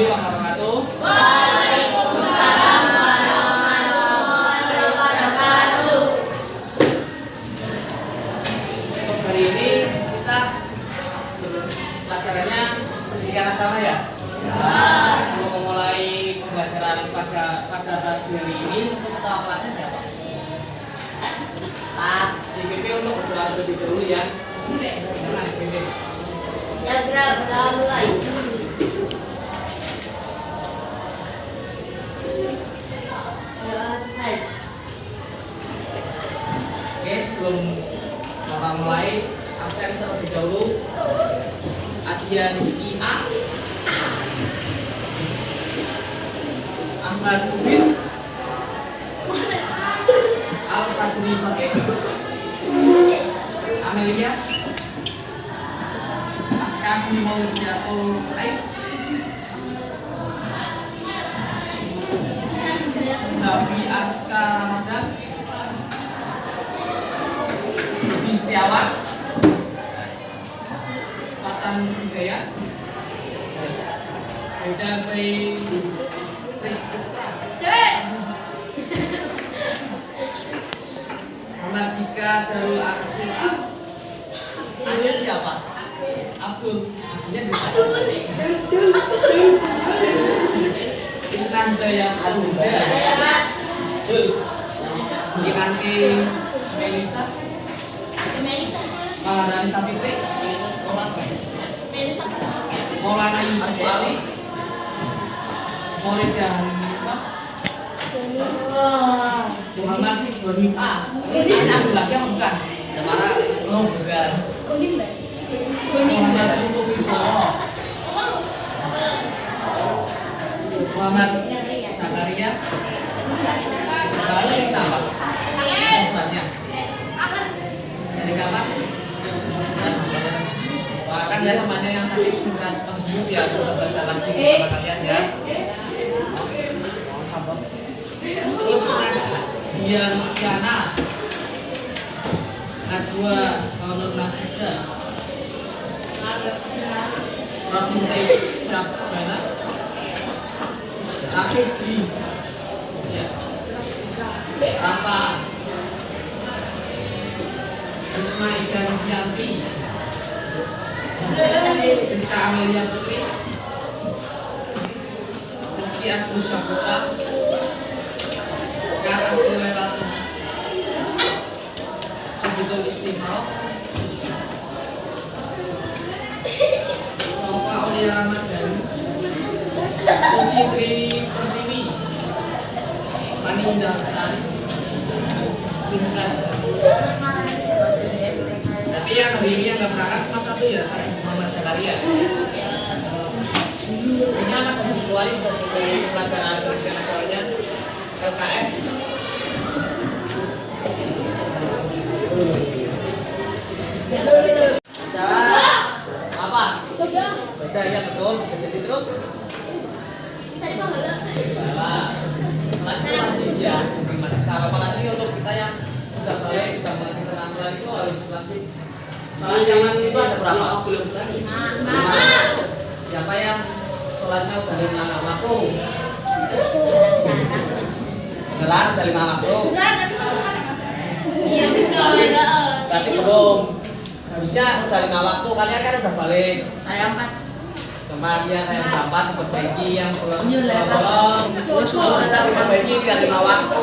warahmatullahi wabarakatuh. Waalaikumsalam warahmatullahi wabarakatuh. Untuk hari ini kita pelajarannya pendidikan agama ya. Sebelum memulai pembelajaran pada hari ini, untuk ketua kelasnya siapa? Pak. DPP untuk berdoa terlebih dahulu ya. Gimana DPP? Ya, berdoa mulai. Oke, sebelum Bapak mulai, absen terlebih dahulu. Adia Rizky A, Ahmad Ubin, Al Fajri Soke, Amelia, Askar Maulidatul Aib, Nabi Aska Ramadan, Ruby Setiawan, Fatan Hidayat, Beda Bayi Muhammad Dika Darul Arsul Ab. Anda siapa? Abdul. Abdulnya bisa. Isnan Daya Alhuda. Kinanti Melisa. Maulana Fitri. Maulana Yusuf Ali. Maulida Hanifah. Muhammad Ibrahim A. Ini Abdul lagi apa bukan? Damara. Oh bukan. Muhammad Mustafa Wibowo. Muhammad Zakaria. Lalu kita apa? Sebenarnya. Dari kapan? Wah, kan dia temannya yang sakit sudah sembuh ya, bisa baca lagi sama kalian ya. Terus Dian Kiana, Najwa Nur Nafisa, Rabin Said Syabana, Akif Di, ya, Rafa, Isma Ida Novianti, Rizka Amelia Putri, Rizky Agus Syahputra, Sekar Asli Lelatu, Cobutul Istimewa, Sofa Aulia Ramadhani, Suci Tri Pertiwi, Pani Indah Lestari, Bintang. Tapi yang hari ini yang nggak berangkat cuma satu ya, Muhammad Zakaria. Ini anak kebutuhan dari pelajaran pendidikan agamanya LKS. Apa? Beda ya betul, bisa jadi terus. Lanjut masih ya, gimana cara apalagi untuk kita yang sudah balik, sudah mengerti tentang sholat itu harus wajib. Sholat zaman itu ada berapa? Belum. Siapa yang sholatnya udah 5 waktu? Beneran udah 5 waktu? Iya, betul. Berarti belum. Harusnya udah 5 waktu, kalian kan udah balik. Saya 4. Kemarin ya saya dapat perbaiki yang belum terus kalau bisa perbaiki biar 5 waktu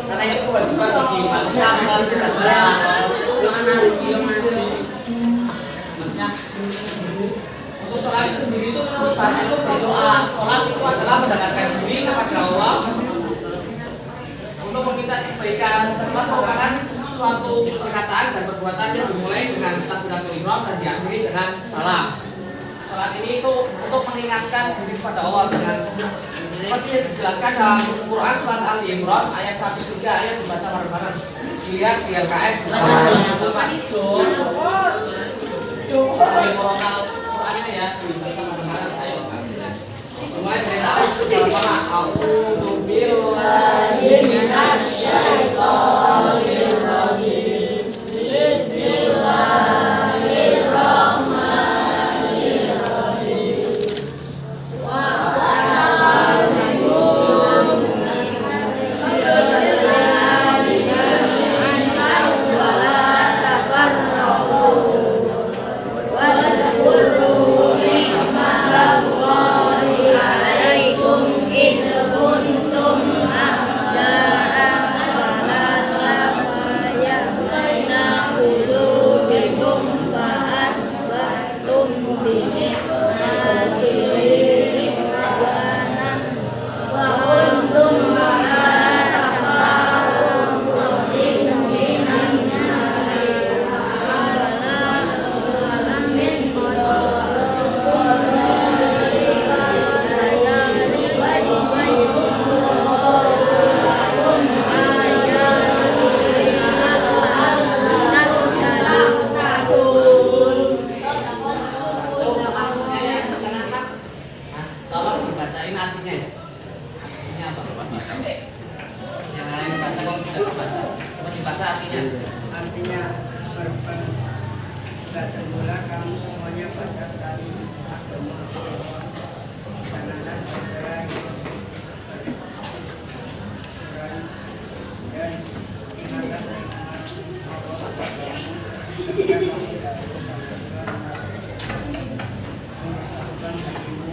karena itu kewajiban bagi manusia harus kerja. Maksudnya untuk sholat sendiri itu menurut saya itu berdoa. Sholat itu adalah mendekatkan diri kepada Allah untuk meminta kebaikan. Sholat merupakan suatu perkataan dan perbuatan yang dimulai dengan takbiratul ihram dan diakhiri dengan salam. Salat ini itu untuk mengingatkan diri kepada Allah dengan seperti yang dijelaskan dalam Quran surat Al-Imran ayat 103 ayat dibaca bareng-bareng. Lihat di LKS. Qurannya ya dibaca bareng-bareng. Ayo. Semua dari tahu sudah A'udzu billahi minasy syaithanir rajim. Bismillahirrahmanirrahim. artinya ya? Artinya apa? Yang lain baca kok tidak dibaca. Coba dibaca artinya. Artinya bertemu kamu semuanya pada tali agama Allah. Sanganan saudara Yesus dan ingatan dari Allah ketika kamu tidak bersatukan menyatukan suku dengan karena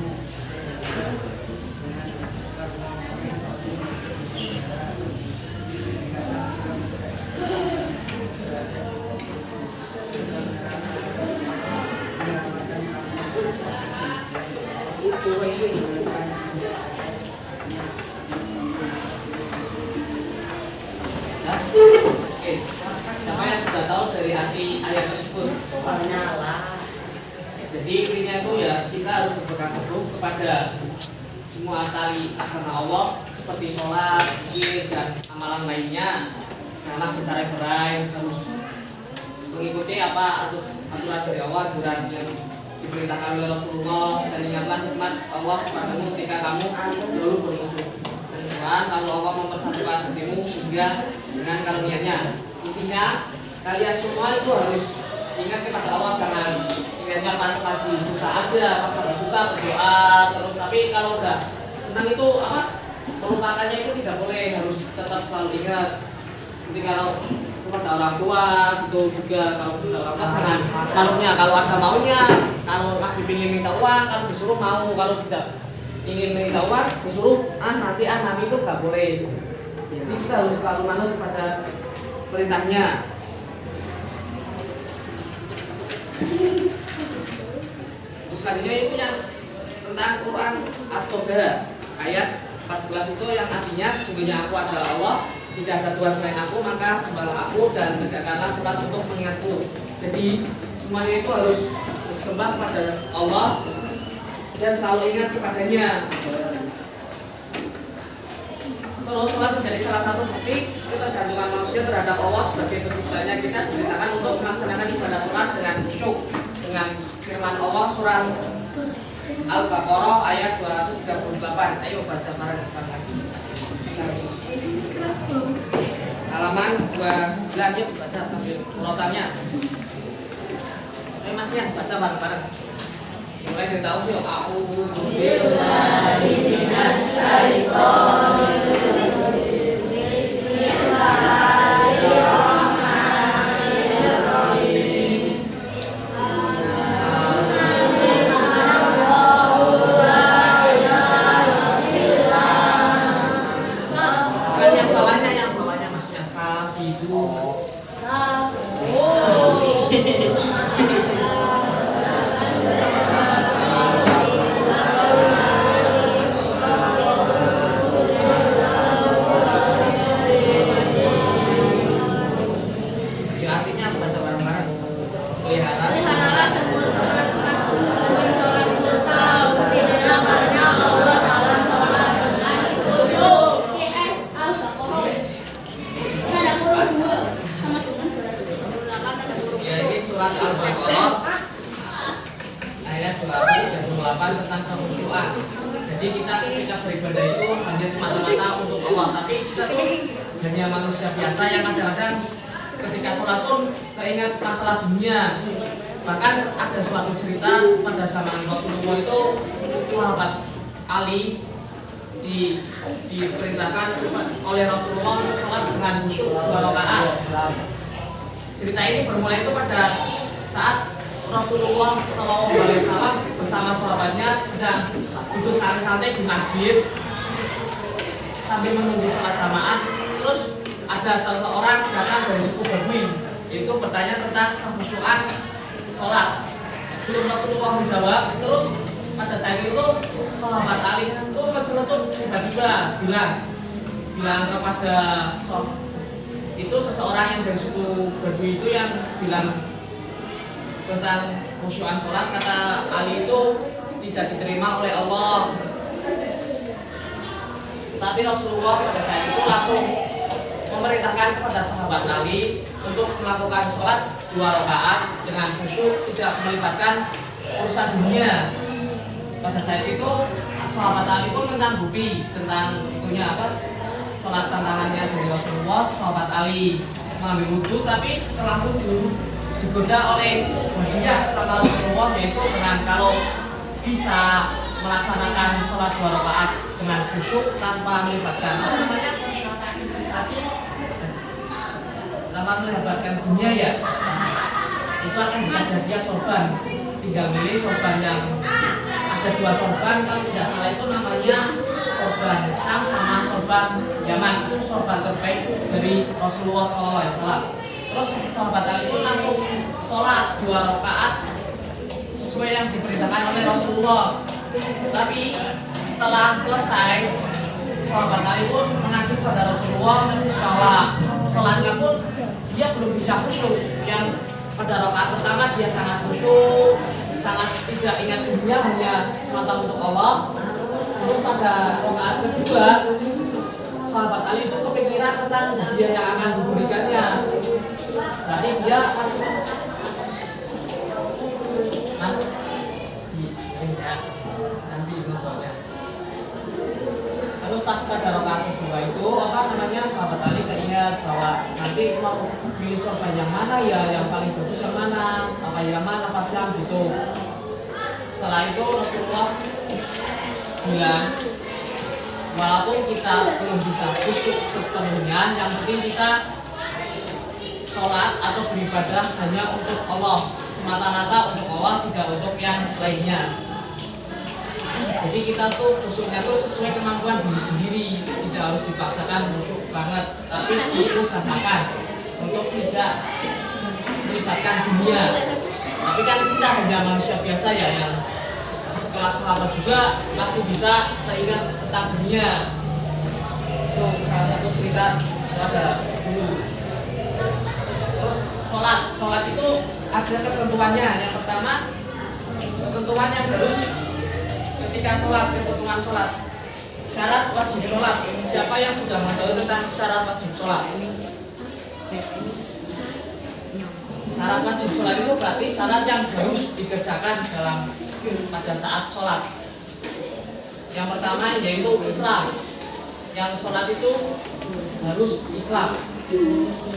Oke, siapa yang sudah tahu dari arti ayat tersebut? Jadi intinya itu ya kita harus berpegang teguh kepada semua tali agama Allah seperti sholat, zikir dan amalan lainnya. Janganlah bercerai-berai, harus mengikuti apa aturan dari Allah, aturan yang diperintahkan oleh Rasulullah, dan ingatlah nikmat Allah kepadamu ketika kamu dulu bermusuh. Dan kalau Allah mempersatukan hatimu sehingga dengan karunia-Nya. Intinya kalian semua itu harus ingat kepada Allah, jangan ingatnya pas lagi susah aja, pas lagi susah berdoa terus, tapi kalau udah senang itu apa melupakannya itu tidak boleh, harus tetap selalu ingat. Jadi kalau kepada orang tua itu juga, kalau kepada orang tua jangan malunya, kalau ada maunya, kalau lagi ingin minta uang, kalau disuruh mau, kalau tidak ingin minta uang disuruh nanti itu nggak boleh. Jadi kita harus selalu manut kepada perintahnya. Terus selanjutnya itu yang tentang Quran At-Toba ayat 14 itu yang artinya sesungguhnya aku adalah Allah, tidak ada Tuhan selain aku, maka sembahlah aku dan tegakkanlah sholat untuk mengingatku. Jadi semuanya itu harus sembah kepada Allah dan selalu ingat kepadanya. Terus sholat menjadi salah satu bukti ketergantungan manusia terhadap Allah sebagai penciptanya. Kita diperintahkan untuk melaksanakan ibadah sholat dengan khusyuk dengan firman Allah surah Al-Baqarah ayat 238. Ayo baca bareng lagi. Halaman 29, yuk baca sambil urutannya. Ayo Mas ya, baca bareng-bareng. Mulai dari tahu sih, a'udzu billahi minasy syaithanir rajim. Bismillahirrahmanirrahim. Yang bawahnya maksudnya kafidu. Artinya baca bareng-bareng. Pelihara semua sholat bersama bila karena Allah dalam sholat dengan khusyuk. CS Al-Baqarah. Ada kurung 2 sama dengan 28. Ya, ini surat Al-Baqarah ayat 28 tentang kekhusyuan. Jadi kita ketika beribadah itu hanya semata-mata untuk Allah, tapi kita tuh hanya manusia biasa yang kadang-kadang ketika sholat pun keingat masalah dunia. Bahkan ada suatu cerita pada zaman Rasulullah itu sahabat Ali diperintahkan oleh Rasulullah untuk sholat dengan khusyuk 2 rakaat. Cerita ini bermula itu pada saat Rasulullah SAW bersama sahabatnya sedang duduk santai-santai di masjid sambil menunggu sholat jamaah. Terus ada seseorang datang dari suku Badui, itu bertanya tentang kekhusyuan sholat. Sebelum Rasulullah menjawab, terus pada saat itu sahabat Ali itu mencelutuk tiba-tiba bilang kepada itu seseorang yang dari suku Badui itu yang bilang tentang khusyuan sholat, kata Ali itu tidak diterima oleh Allah. Tetapi Rasulullah pada saat itu langsung memerintahkan kepada sahabat Ali untuk melakukan sholat 2 rakaat dengan khusyuk, tidak melibatkan urusan dunia. Pada saat itu sahabat Ali pun menyanggupi tentang itunya apa? Sholat tantangannya dari Rasulullah, sahabat Ali mengambil wudhu, tapi setelah wudhu digoda oleh hadiah sama Rasulullah, yaitu dengan kalau bisa melaksanakan sholat 2 rakaat dengan khusyuk tanpa melibatkan apa namanya tanpa melibatkan dunia ya, itu akan dikasih hadiah sorban. Tinggal milih sorban yang ada 2 sorban, kalau tidak salah itu namanya sorban Syam sama sorban Yaman. Itu sorban terbaik dari Rasulullah SAW. Terus sahabat Ali pun langsung sholat 2 rakaat sesuai yang diperintahkan oleh Rasulullah. Tapi setelah selesai, sahabat Ali pun mengadu pada Rasulullah bahwa sholatnya pun dia belum bisa khusyuk. Yang pada rakaat pertama dia sangat khusyuk, sangat tidak ingat dunia, hanya semata untuk Allah. Terus pada rakaat kedua, sahabat Ali itu kepikiran tentang dia yang akan diberikannya. Berarti dia masih nanti nomornya. Terus pas pada rakaat kedua itu apa namanya, sahabat Ali keingat bahwa nanti mau pilih sorban yang mana ya, yang paling bagus yang mana, apa Yaman apa Syam gitu. Setelah itu Rasulullah bilang, walaupun kita belum bisa khusyuk sepenuhnya, yang penting kita sholat atau beribadah hanya untuk Allah, semata-mata untuk Allah, tidak untuk yang lainnya. Jadi kita tuh khusyuknya tuh sesuai kemampuan diri sendiri, tidak harus dipaksakan khusyuk banget, tapi diusahakan untuk tidak melibatkan dunia. Tapi kan kita hanya manusia biasa ya, yang sekelas sahabat juga masih bisa teringat tentang dunia. Itu salah satu cerita pada dulu. Terus sholat itu ada ketentuannya. Yang pertama, ketentuan yang harus ketika sholat, ketentuan sholat, syarat wajib sholat. Siapa yang sudah mengetahui tentang syarat wajib sholat? Syarat wajib sholat itu berarti syarat yang harus dikerjakan pada saat sholat. Yang pertama yaitu Islam. Yang sholat itu harus Islam.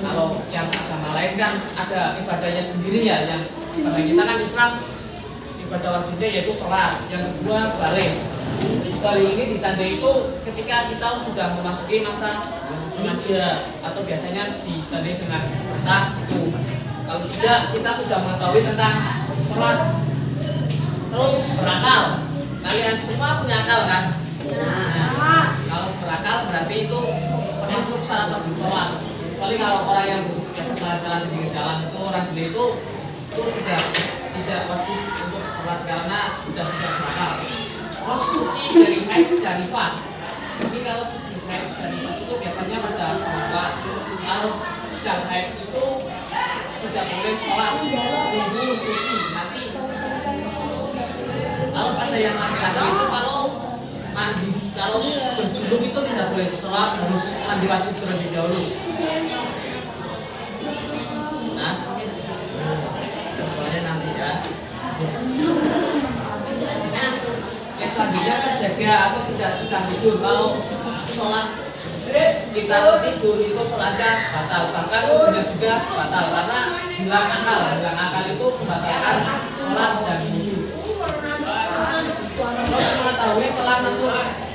Kalau yang agama lain kan ada ibadahnya sendiri ya. Yang ibadah kita kan Islam, ibadah wajibnya yaitu sholat. Yang kedua balik. Balik ini ditandai itu ketika kita sudah memasuki masa remaja atau biasanya ditandai dengan tas itu. Kalau tidak, kita sudah mengetahui tentang sholat. Terus berakal. Kalian semua punya akal kan? Nah, kalau berakal berarti itu masuk syarat wajib sholat. Kecuali kalau orang yang biasa jalan-jalan di pinggir jalan itu, orang gila itu sudah tidak wajib untuk sholat karena sudah berakal. Terus suci dari haid dan nifas. Tapi kalau suci haid dan nifas itu biasanya pada perempuan. Kalau sedang haid itu tidak boleh sholat, tunggu suci nanti. Kalau pada yang laki-laki itu kalau mandi, kalau berjuluk itu tidak boleh sholat, harus mandi wajib terlebih dahulu. Nah, semuanya nanti ya. Nah, yang selanjutnya terjaga atau tidak sedang tidur. Kalau sholat kita tidur itu sholatnya batal, bahkan tidurnya juga batal karena hilang akal itu membatalkan sholat dan tidur. Terus mengetahui telah masuk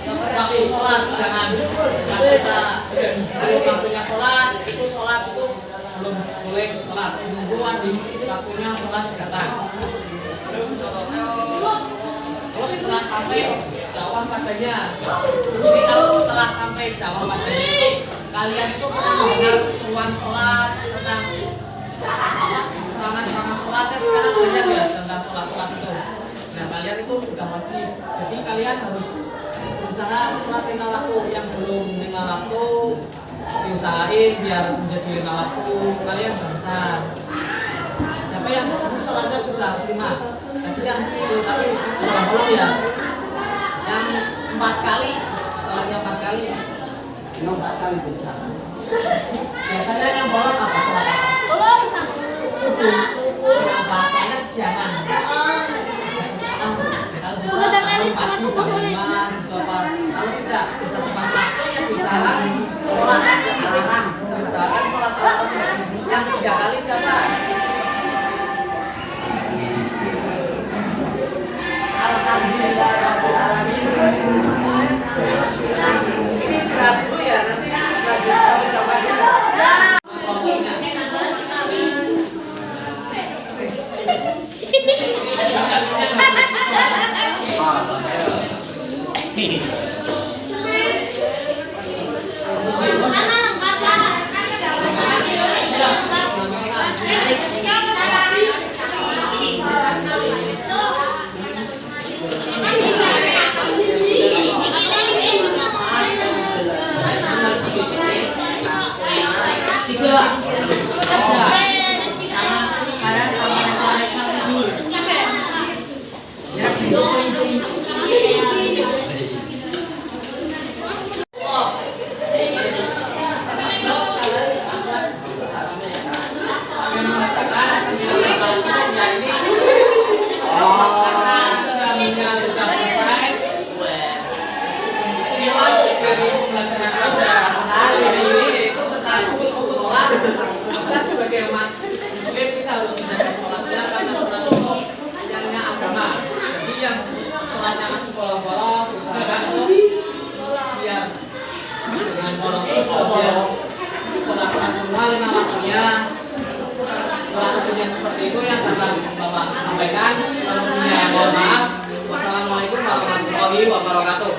waktu sholat, jangan kita waktunya sholat itu belum boleh sholat, tunggu di waktunya sholat datang. Terus setelah sampai dakwah padanya, jadi kalau setelah sampai dakwah padanya itu kalian itu pernah mendengar seruan sholat tentang serangan sholat kan sekarang banyak ya tentang sholat itu. Nah kalian itu sudah wajib, jadi kalian harus berusaha sholat 5 waktu, yang belum 5 waktu diusahain biar menjadi 5 waktu, kalian berusaha. Siapa yang sholatnya sudah 5? Tadi kan itu, tapi sudah belum ya. Yang 4 kali, sholatnya 4 kali. Yang 4 kali bisa. Biasanya yang bolong apa sholat apa? Bolong satu. Kenapa? Karena kesiangan. Kalau kali cuma subuh sulit. melarang sholat, melarang. Misalkan sholat yang 3 kali siapa? Alhamdulillahirrahmanirrahim. Ini istirahat dulu ya, nanti lanjut coba-coba. Kita sebagai umat Muslim kita harus menjaga sholatnya karena sholat itu yang agama. Jadi yang sholatnya masih bolong-bolong, usahakan untuk biar dengan bolong terus biar sholat semua 5 waktunya. Kalau tentunya seperti itu yang dapat Bapak sampaikan. Kalau punya mohon maaf. Wassalamualaikum warahmatullahi wabarakatuh.